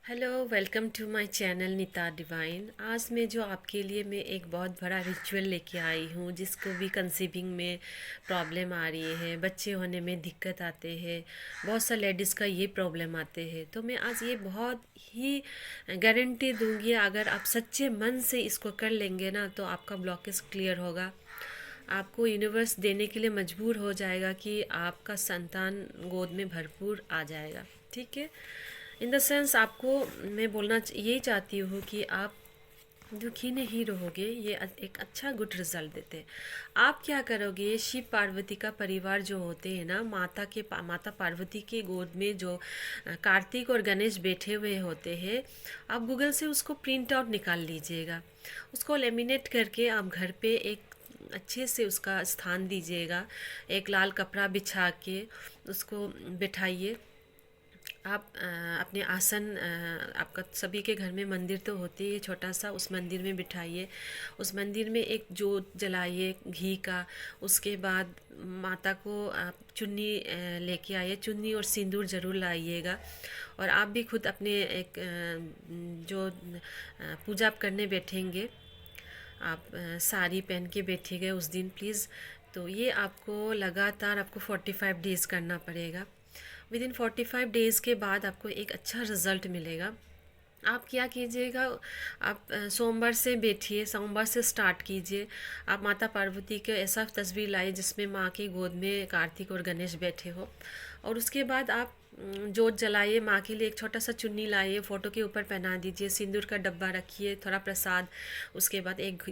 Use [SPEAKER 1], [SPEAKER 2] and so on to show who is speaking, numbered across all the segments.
[SPEAKER 1] Hello, welcome to my channel Neeta Divine. आज मैं एक बहुत बड़ा रिचुअल लेके आई हूँ, जिसको भी कंसीविंग में प्रॉब्लम आ रही है, बच्चे होने में दिक्कत आते हैं। बहुत सा लेडीज़ का ये प्रॉब्लम आते हैं। तो मैं आज ये बहुत ही गारंटी दूंगी, अगर आप सच्चे मन से इसको कर लेंगे ना तो आपका ब्लॉकेज क्लियर होगा। आपको यूनिवर्स देने के लिए मजबूर हो जाएगा कि आपका संतान गोद में भरपूर आ जाएगा। ठीक है। इन द सेंस आपको मैं यही चाहती हूँ कि आप दुखी नहीं रहोगे। ये एक अच्छा गुड रिजल्ट देते हैं। आप क्या करोगे, शिव पार्वती का परिवार जो होते हैं ना, माता पार्वती के गोद में जो कार्तिक और गणेश बैठे हुए होते हैं, आप गूगल से उसको प्रिंट आउट निकाल लीजिएगा। उसको लेमिनेट करके आप घर पे एक अच्छे से उसका स्थान दीजिएगा। एक लाल कपड़ा बिछा के उसको बिठाइए। आप अपने आसन, आपका सभी के घर में मंदिर तो होती है छोटा सा, उस मंदिर में बिठाइए। उस मंदिर में एक जोत जलाइए घी का। उसके बाद माता को आप चुन्नी लेके आइए, चुन्नी और सिंदूर ज़रूर लाइएगा। और आप भी खुद अपने एक जो पूजा आप करने बैठेंगे, आप साड़ी पहन के बैठिएगा उस दिन प्लीज़। तो ये आपको लगातार आपको 45 डेज़ करना पड़ेगा। विद इन 45 डेज़ के बाद आपको एक अच्छा रिज़ल्ट मिलेगा। आप क्या कीजिएगा, आप सोमवार से बैठिए, सोमवार से स्टार्ट कीजिए। आप माता पार्वती के ऐसा तस्वीर लाइए जिसमें माँ की गोद में कार्तिक और गणेश बैठे हो। और उसके बाद आप जोत जलाइए, माँ के लिए एक छोटा सा चुन्नी लाइए, फ़ोटो के ऊपर पहना दीजिए, सिंदूर का डब्बा रखिए, थोड़ा प्रसाद। उसके बाद एक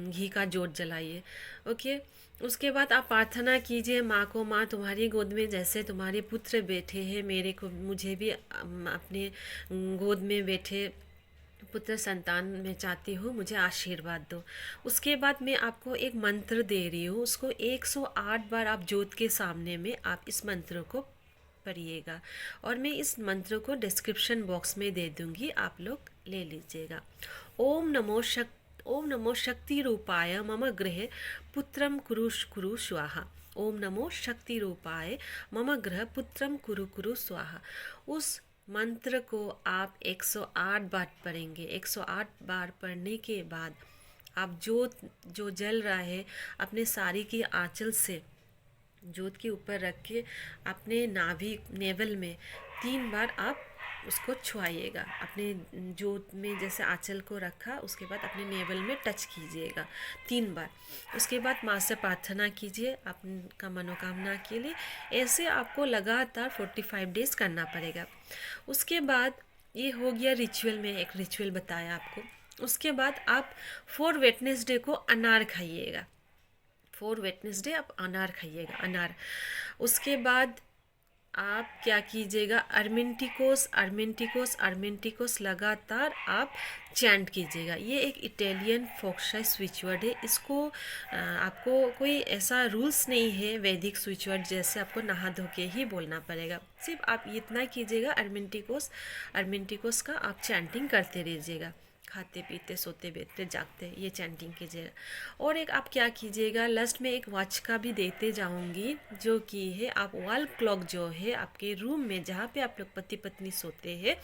[SPEAKER 1] घी का जोत जलाइए। ओके। उसके बाद आप प्रार्थना कीजिए माँ को, माँ तुम्हारी गोद में जैसे तुम्हारे पुत्र बैठे हैं, मुझे भी अपने गोद में बैठे पुत्र संतान मैं चाहती हूँ, मुझे आशीर्वाद दो। उसके बाद मैं आपको एक मंत्र दे रही हूँ, उसको 108 बार आप ज्योत के सामने में आप इस मंत्र को पढ़िएगा। और मैं इस मंत्र को डिस्क्रिप्शन बॉक्स में दे दूँगी, आप लोग ले लीजिएगा। ओम नमो शक्ति रूपाय मम गृहे पुत्रम कुरु स्वाहा। ओम नमो शक्ति रूपाय मम ग्रह पुत्रम कुरु कुरु स्वाहा। उस मंत्र को आप 108 बार पढ़ेंगे। 108 बार पढ़ने के बाद आप जोत जो जल रहा है, अपने साड़ी की आंचल से जोत के ऊपर रख के अपने नाभि नेवल में 3 बार आप उसको छुआइएगा। अपने जोत में जैसे आंचल को रखा, उसके बाद अपने नेवल में टच कीजिएगा 3 बार। उसके बाद माँ से प्रार्थना कीजिए आपका मनोकामना के लिए। ऐसे आपको लगातार 45 डेज़ करना पड़ेगा। उसके बाद ये हो गया रिचुअल में एक रिचुअल बताया आपको। उसके बाद आप 4 वेटनेसडे को अनार खाइएगा। 4 वेटनेसडे आप अनार खाइएगा, अनार। उसके बाद आप क्या कीजिएगा, अर्मेंटिकोस अर्मेंटिकोस अर्मेंटिकोस लगातार आप चैंट कीजिएगा। ये एक इटालियन फोक्शा स्विच वर्ड है। इसको आपको कोई ऐसा रूल्स नहीं है वैदिक स्विच वर्ड जैसे आपको नहा धो के ही बोलना पड़ेगा। सिर्फ आप इतना कीजिएगा, अर्मेंटिकोस अर्मेंटिकोस का आप चैंटिंग करते रहिएगा। खाते पीते सोते बैठते जागते ये चैंटिंग कीजिएगा। और एक आप क्या कीजिएगा, लास्ट में एक वॉच का भी देते जाऊंगी, जो कि है आप वॉल क्लॉक जो है आपके रूम में जहाँ पे आप लोग पति पत्नी सोते हैं,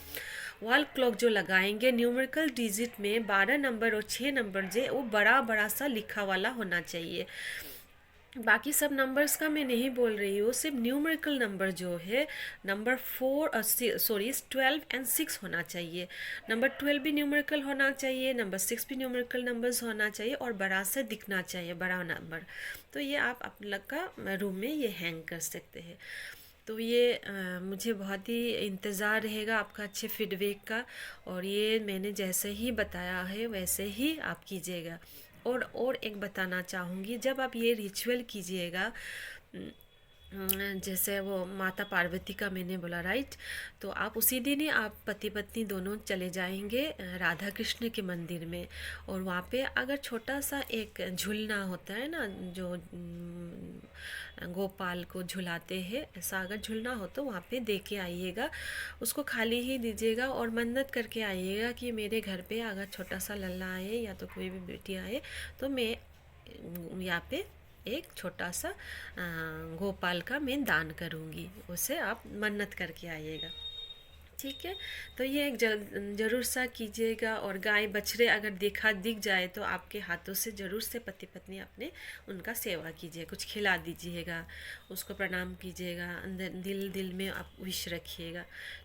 [SPEAKER 1] वॉल क्लॉक जो लगाएंगे, न्यूमेरिकल डिजिट में 12 नंबर और 6 नंबर जो वो बड़ा बड़ा सा लिखा वाला होना चाहिए। बाकी सब नंबर्स का मैं नहीं बोल रही हूँ, सिर्फ न्यूमेरिकल नंबर जो है, नंबर 12 एंड 6 होना चाहिए। नंबर 12 भी न्यूमेरिकल होना चाहिए, नंबर 6 भी न्यूमेरिकल नंबर्स होना चाहिए, और बड़ा से दिखना चाहिए, बड़ा नंबर। तो ये आप अपने लग का रूम में ये हैंग कर सकते हैं। तो ये मुझे बहुत ही इंतज़ार रहेगा आपका अच्छे फीडबैक का। और ये मैंने जैसे ही बताया है वैसे ही आप कीजिएगा। और एक बताना चाहूँगी, जब आप ये रिचुअल कीजिएगा, जैसे वो माता पार्वती का मैंने बोला राइट, तो आप उसी दिन ही आप पति पत्नी दोनों चले जाएंगे राधा कृष्ण के मंदिर में। और वहाँ पे अगर छोटा सा एक झूलना होता है ना, जो गोपाल को झुलाते हैं, ऐसा अगर झूलना हो तो वहाँ पे दे के आइएगा। उसको खाली ही दीजिएगा और मन्नत करके आइएगा कि मेरे घर पे अगर छोटा सा लल्ला आए या तो कोई भी बेटी आए तो मैं यहाँ पे एक छोटा सा गोपाल का मैं दान करूँगी। उसे आप मन्नत करके आइएगा। ठीक है। तो ये एक ज़रूर सा कीजिएगा, और गाय बछड़े अगर दिख जाए तो आपके हाथों से ज़रूर से पति पत्नी अपने उनका सेवा कीजिए, कुछ खिला दीजिएगा, उसको प्रणाम कीजिएगा, अंदर दिल दिल में आप विश रखिएगा।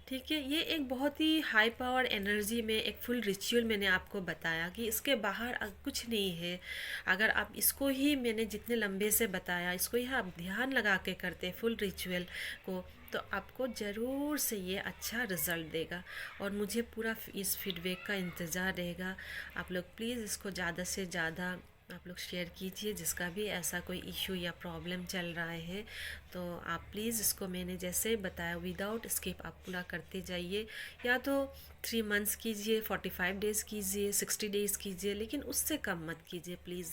[SPEAKER 1] ठीक है, ये एक बहुत ही हाई पावर एनर्जी में एक फुल रिचुअल मैंने आपको बताया कि इसके बाहर कुछ नहीं है। अगर आप इसको ही, मैंने जितने लंबे से बताया, इसको ही आप ध्यान लगा के करते फुल रिचुअल को, तो आपको ज़रूर से ये अच्छा रिज़ल्ट देगा। और मुझे पूरा इस फीडबैक का इंतज़ार रहेगा। आप लोग प्लीज़ इसको ज़्यादा से ज़्यादा आप लोग शेयर कीजिए, जिसका भी ऐसा कोई इशू या प्रॉब्लम चल रहा है। तो आप प्लीज़ इसको मैंने जैसे बताया विदाउट स्किप आप पूरा करते जाइए। या तो 3 मंथ्स कीजिए, 45 डेज़ कीजिए, 60 डेज़ कीजिए, लेकिन उससे कम मत कीजिए प्लीज़।